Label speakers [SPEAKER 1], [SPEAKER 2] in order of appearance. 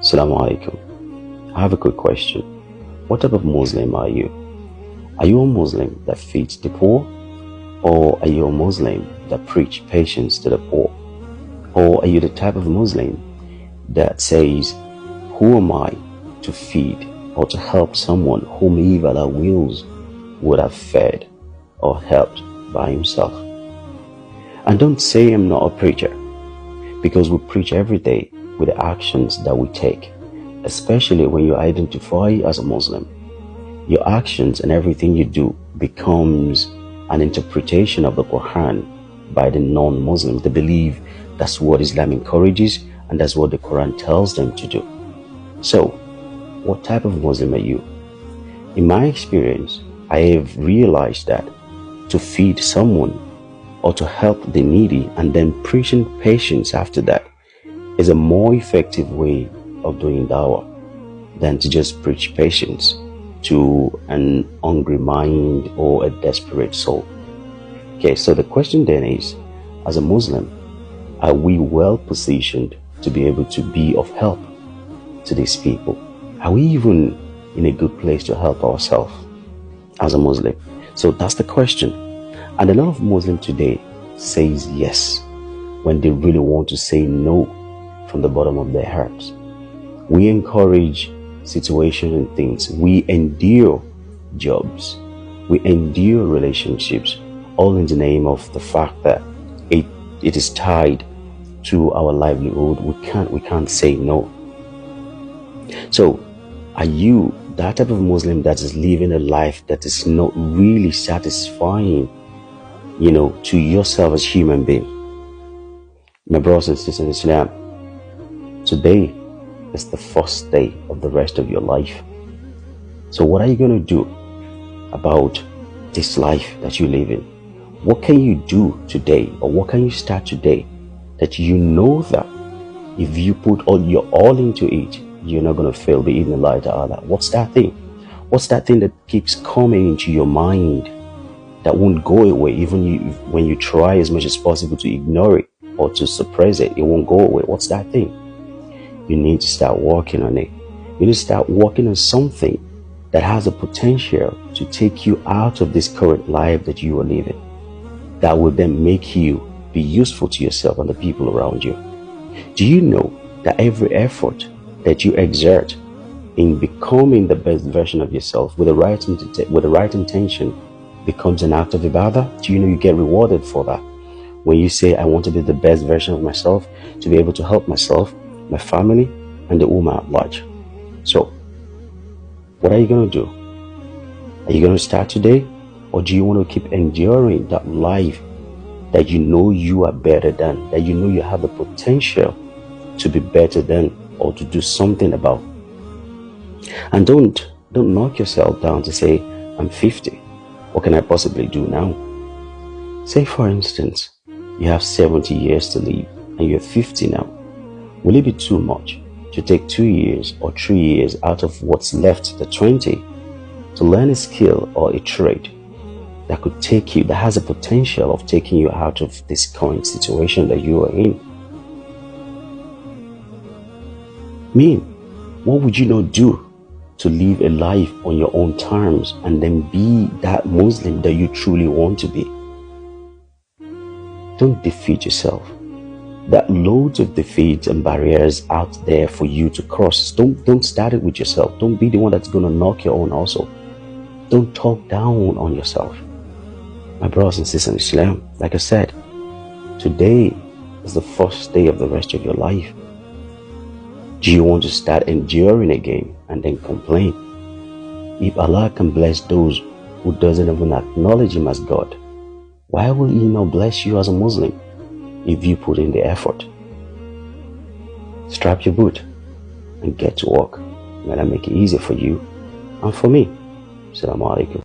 [SPEAKER 1] Assalamu alaikum. I have a quick question. What type of Muslim are you? Are you a Muslim that feeds the poor? Or are you a Muslim that preach patience to the poor? Or are you the type of Muslim that says, who am I to feed or to help someone whom if Allah wills would have fed or helped by himself? And don't say I'm not a preacher, because we preach every day with the actions that we take, especially when you identify as a Muslim. Your actions and everything you do becomes an interpretation of the Quran by the non-Muslims. They believe that's what Islam encourages and that's what the Quran tells them to do. So, what type of Muslim are you? In my experience, I have realized that to feed someone or to help the needy and then preaching patience after that is a more effective way of doing dawah than to just preach patience to an hungry mind or a desperate soul. Okay, so the question then is, as a Muslim, are we well positioned to be able to be of help to these people? Are we even in a good place to help ourselves as a Muslim? So that's the question. And a lot of Muslims today says yes when they really want to say no from the bottom of their hearts. We encourage situations and things. We endure jobs. We endure relationships, all in the name of the fact that it is tied to our livelihood. We can't say no. So, are you that type of Muslim that is living a life that is not really satisfying, to yourself as a human being? My brothers and sisters in Islam, today is the first day of the rest of your life. So what are you going to do about this life that you live in? What can you do today, or what can you start today that you know that if you put your all into it, you're not going to fail bi-idhnillahi ta'ala? What's that thing? What's that thing that keeps coming into your mind that won't go away even when you try as much as possible to ignore it or to suppress it? It won't go away. What's that thing? You need to start working on it. You need to start working on something that has the potential to take you out of this current life that you are living, that will then make you be useful to yourself and the people around you. Do you know that every effort that you exert in becoming the best version of yourself with the right intention becomes an act of ibadah? Do you know you get rewarded for that? When you say, I want to be the best version of myself, to be able to help myself, my family, and the ummah at large. So, what are you going to do? Are you going to start today? Or do you want to keep enduring that life that you know you are better than, that you know you have the potential to be better than, or to do something about? And don't knock yourself down to say, I'm 50. What can I possibly do now? Say, for instance, you have 70 years to live and you're 50 now. Will it be too much to take 2 years or 3 years out of what's left, the 20, to learn a skill or a trade that could take you, that has a potential of taking you out of this current situation that you are in? What would you not do to live a life on your own terms and then be that Muslim that you truly want to be? Don't defeat yourself. There are loads of defeats and barriers out there for you to cross. Don't start it with yourself. Don't be the one that's going to knock your own also. Don't talk down on yourself. My brothers and sisters in Islam, like I said, today is the first day of the rest of your life. Do you want to start enduring again and then complain? If Allah can bless those who doesn't even acknowledge Him as God, why will He not bless you as a Muslim if you put in the effort? Strap your boot and get to work. May I make it easier for you and for me. Assalamu alaikum.